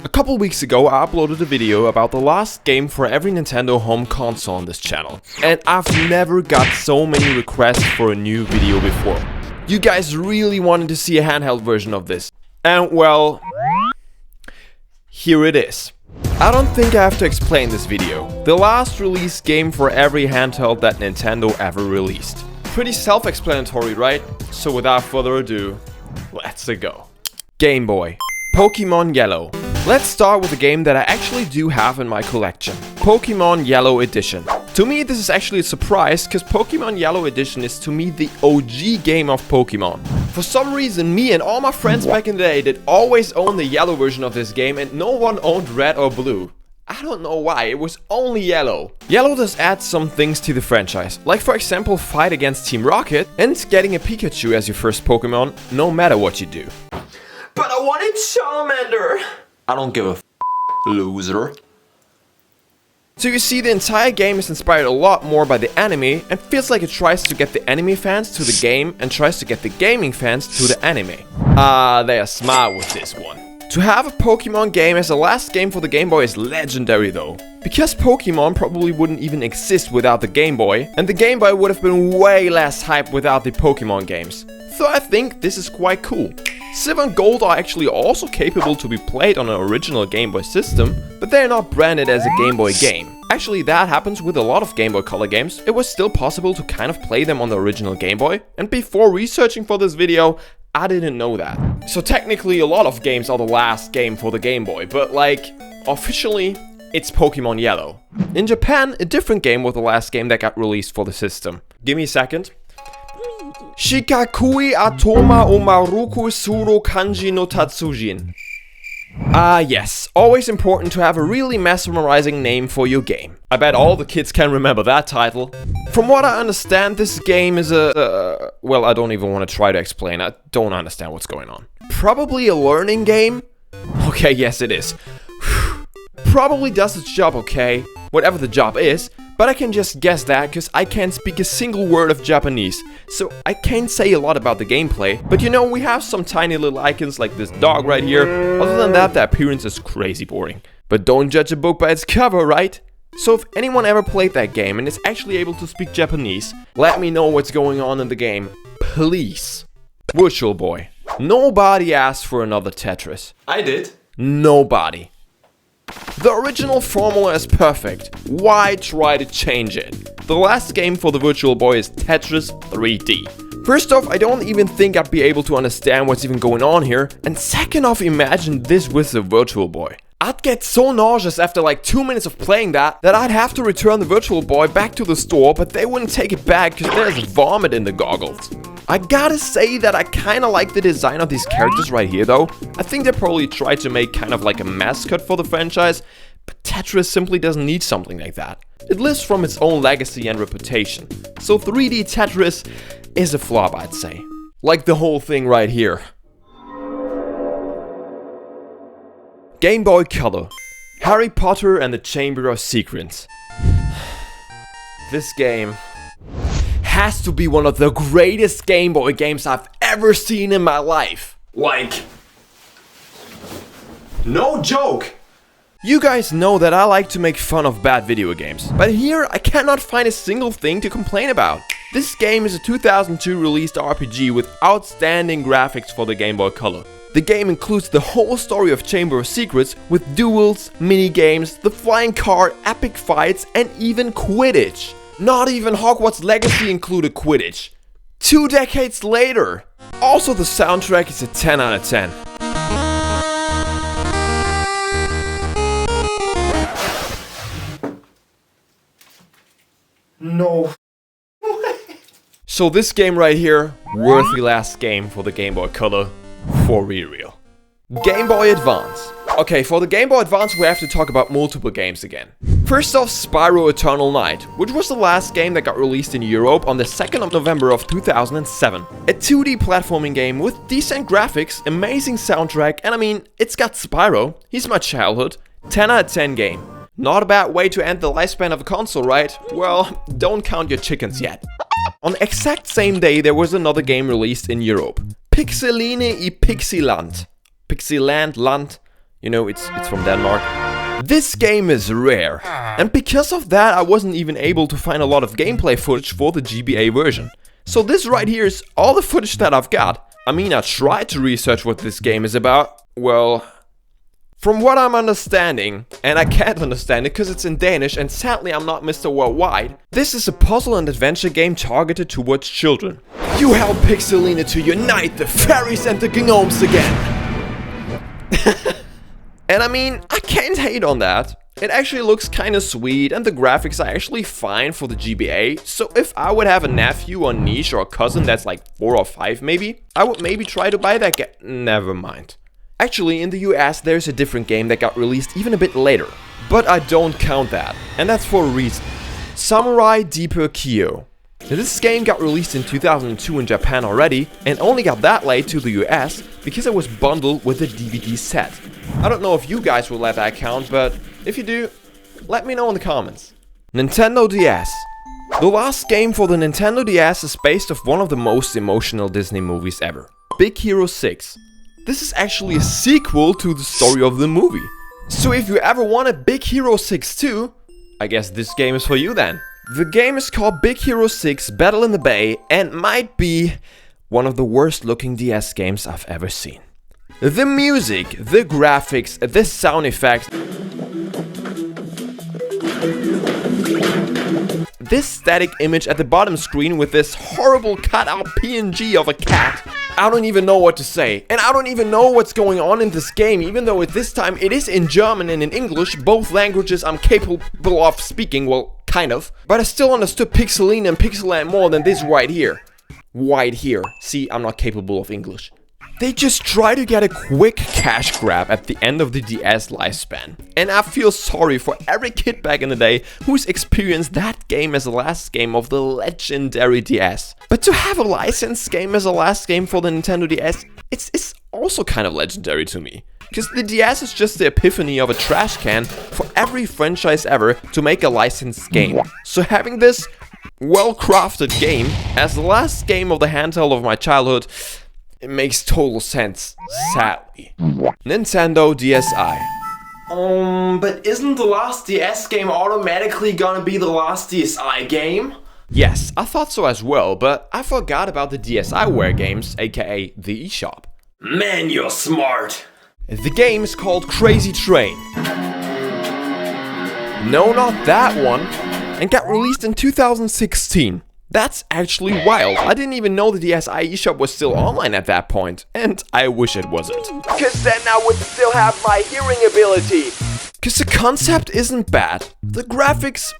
A couple weeks ago I uploaded a video about the last game for every Nintendo home console on this channel. And I've never got so many requests for a new video before. You guys really wanted to see a handheld version of this. And well, here it is. I don't think I have to explain this video. The last released game for every handheld that Nintendo ever released. Pretty self-explanatory, right? So without further ado, let's go. Game Boy. Pokemon Yellow. Let's start with a game that I actually do have in my collection. Pokemon Yellow Edition. To me this is actually a surprise, because Pokemon Yellow Edition is to me the OG game of Pokemon. For some reason me and all my friends back in the day did always own the yellow version of this game and no one owned red or blue. I don't know why, it was only yellow. Yellow does add some things to the franchise, like for example fight against Team Rocket and getting a Pikachu as your first Pokemon, no matter what you do. But I wanted Charmander! I don't give a loser. So you see, the entire game is inspired a lot more by the anime and feels like it tries to get the anime fans to the game and tries to get the gaming fans to the anime. They are smart with this one. To have a Pokemon game as the last game for the Game Boy is legendary though. Because Pokemon probably wouldn't even exist without the Game Boy, and the Game Boy would have been way less hype without the Pokemon games. So I think this is quite cool. Silver and Gold are actually also capable to be played on an original Game Boy system, but they're not branded as a Game Boy game. Actually, that happens with a lot of Game Boy Color games. It was still possible to kind of play them on the original Game Boy, and before researching for this video, I didn't know that. So technically a lot of games are the last game for the Game Boy, but like, officially, it's Pokemon Yellow. In Japan, a different game was the last game that got released for the system. Give me a second. Shikakui Atoma Omaruku Suro Kanji no Tatsujin. Yes, always important to have a really mesmerizing name for your game. I bet all the kids can remember that title. From what I understand, this game is well, I don't even want to try to explain. I don't understand what's going on. Probably a learning game? Okay, yes it is. Probably does its job okay, whatever the job is. But I can just guess that because I can't speak a single word of Japanese, so I can't say a lot about the gameplay. But you know, we have some tiny little icons like this dog right here. Other than that, the appearance is crazy boring. But don't judge a book by its cover, right? So if anyone ever played that game and is actually able to speak Japanese, let me know what's going on in the game, please. Virtual Boy. Nobody asked for another Tetris. I did. Nobody. The original formula is perfect, why try to change it? The last game for the Virtual Boy is Tetris 3D. First off, I don't even think I'd be able to understand what's even going on here, and second off, imagine this with the Virtual Boy. I'd get so nauseous after like 2 minutes of playing that I'd have to return the Virtual Boy back to the store, but they wouldn't take it back because there's vomit in the goggles. I gotta say that I kinda like the design of these characters right here though. I think they probably tried to make kind of like a mascot for the franchise, but Tetris simply doesn't need something like that. It lives from its own legacy and reputation. So 3D Tetris is a flop, I'd say. Like the whole thing right here. Game Boy Color. Harry Potter and the Chamber of Secrets. This game has to be one of the greatest Game Boy games I've ever seen in my life. Like, no joke. You guys know that I like to make fun of bad video games, but here I cannot find a single thing to complain about. This game is a 2002 released RPG with outstanding graphics for the Game Boy Color. The game includes the whole story of Chamber of Secrets with duels, mini-games, the flying car, epic fights, and even Quidditch. Not even Hogwarts Legacy included Quidditch. 2 decades later. Also, the soundtrack is a 10 out of 10. No way. So this game right here, worthy last game for the Game Boy Color, for real. Game Boy Advance. Okay, for the Game Boy Advance we have to talk about multiple games again. First off, Spyro Eternal Night, which was the last game that got released in Europe on the 2nd of November of 2007. A 2D platforming game with decent graphics, amazing soundtrack, and I mean, it's got Spyro. He's my childhood. 10 out of 10 game. Not a bad way to end the lifespan of a console, right? Well, don't count your chickens yet. On the exact same day there was another game released in Europe. Pixeline I Pixiland. Pixiland Land. You know, it's from Denmark. This game is rare, and because of that I wasn't even able to find a lot of gameplay footage for the GBA version. So this right here is all the footage that I've got. I mean, I tried to research what this game is about. Well, from what I'm understanding, and I can't understand it because it's in Danish and sadly I'm not Mr. Worldwide, this is a puzzle and adventure game targeted towards children. You help Pixelina to unite the fairies and the gnomes again. And I mean, I can't hate on that. It actually looks kinda sweet and the graphics are actually fine for the GBA. So if I would have a nephew or niece or a cousin that's like 4 or 5 maybe, I would maybe try to buy that game. Never mind. Actually, in the US there's a different game that got released even a bit later. But I don't count that, and that's for a reason. Samurai Deeper Kyo. Now, this game got released in 2002 in Japan already, and only got that late to the US because it was bundled with a DVD set. I don't know if you guys will let that count, but if you do, let me know in the comments. Nintendo DS. The last game for the Nintendo DS is based off one of the most emotional Disney movies ever, Big Hero 6. This is actually a sequel to the story of the movie. So if you ever wanted Big Hero 6 too, I guess this game is for you then. The game is called Big Hero 6 Battle in the Bay and might be one of the worst looking DS games I've ever seen. The music, the graphics, the sound effects. This static image at the bottom screen with this horrible cutout PNG of a cat. I don't even know what to say. And I don't even know what's going on in this game, even though at this time it is in German and in English, both languages I'm capable of speaking, well, kind of. But I still understood Pixelina and Pixelland more than this right here. Right here. See, I'm not capable of English. They just try to get a quick cash grab at the end of the DS lifespan. And I feel sorry for every kid back in the day who's experienced that game as the last game of the legendary DS. But to have a licensed game as a last game for the Nintendo DS, it's also kind of legendary to me. Because the DS is just the epiphany of a trash can for every franchise ever to make a licensed game. So having this well-crafted game as the last game of the handheld of my childhood, it makes total sense, sadly. Nintendo DSi. But isn't the last DS game automatically gonna be the last DSi game? Yes, I thought so as well, but I forgot about the DSiWare games, aka the eShop. Man, you're smart! The game is called Crazy Train. No, not that one. And got released in 2016. That's actually wild. I didn't even know the DSi eShop was still online at that point. And I wish it wasn't. Cause then I would still have my hearing ability. Cause the concept isn't bad. The graphics,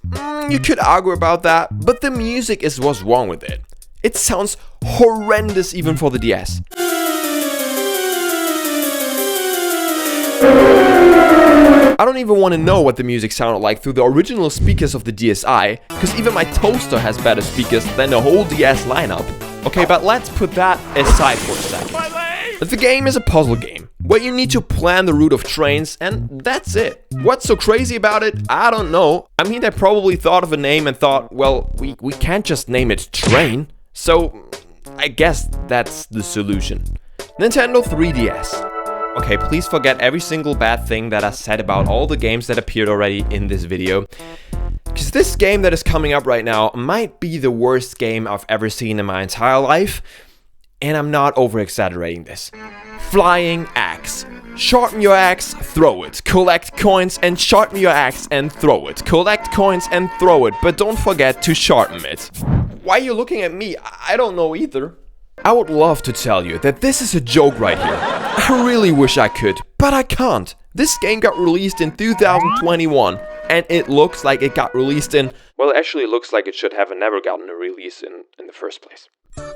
you could argue about that. But the music is what's wrong with it. It sounds horrendous even for the DS. I don't even want to know what the music sounded like through the original speakers of the DSi, because even my toaster has better speakers than the whole DS lineup. Okay, but let's put that aside for a second. The game is a puzzle game, where you need to plan the route of trains, and that's it. What's so crazy about it? I don't know. I mean, they probably thought of a name and thought, well, we can't just name it Train. So, I guess that's the solution. Nintendo 3DS. Okay, please forget every single bad thing that I said about all the games that appeared already in this video. Because this game that is coming up right now might be the worst game I've ever seen in my entire life. And I'm not over-exaggerating this. Flying Axe. Sharpen your axe, throw it. Collect coins and sharpen your axe and throw it. Collect coins and throw it, but don't forget to sharpen it. Why are you looking at me? I don't know either. I would love to tell you that this is a joke right here. I really wish I could, but I can't. This game got released in 2021, and it looks like it got released in... Well, actually it looks like it should have never gotten a release in the first place.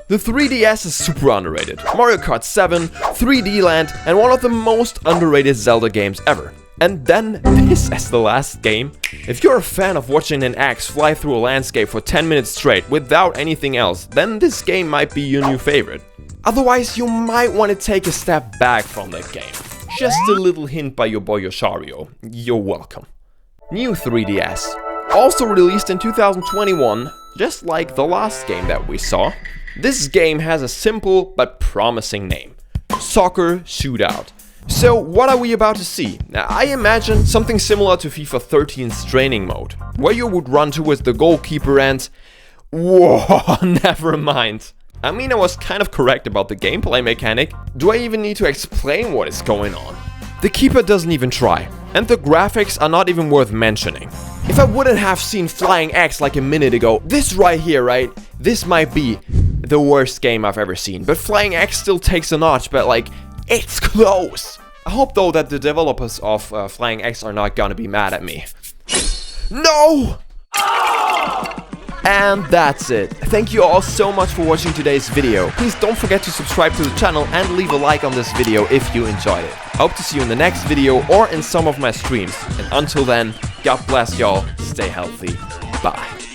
The 3DS is super underrated. Mario Kart 7, 3D Land, and one of the most underrated Zelda games ever. And then this as the last game. If you're a fan of watching an axe fly through a landscape for 10 minutes straight without anything else, then this game might be your new favorite. Otherwise, you might want to take a step back from that game. Just a little hint by your boy Yoshario. You're welcome. New 3DS. Also released in 2021, just like the last game that we saw. This game has a simple but promising name. Soccer Shootout. So what are we about to see? Now, I imagine something similar to FIFA 13's training mode, where you would run towards the goalkeeper and... Whoa, never mind. I mean, I was kind of correct about the gameplay mechanic. Do I even need to explain what is going on? The keeper doesn't even try, and the graphics are not even worth mentioning. If I wouldn't have seen Flying X like a minute ago, this right here, right? This might be the worst game I've ever seen, but Flying X still takes a notch, but like, it's close. I hope though that the developers of Flying X are not gonna be mad at me. No! And that's it. Thank you all so much for watching today's video. Please don't forget to subscribe to the channel and leave a like on this video if you enjoyed it. I hope to see you in the next video or in some of my streams. And until then, God bless y'all, stay healthy, bye.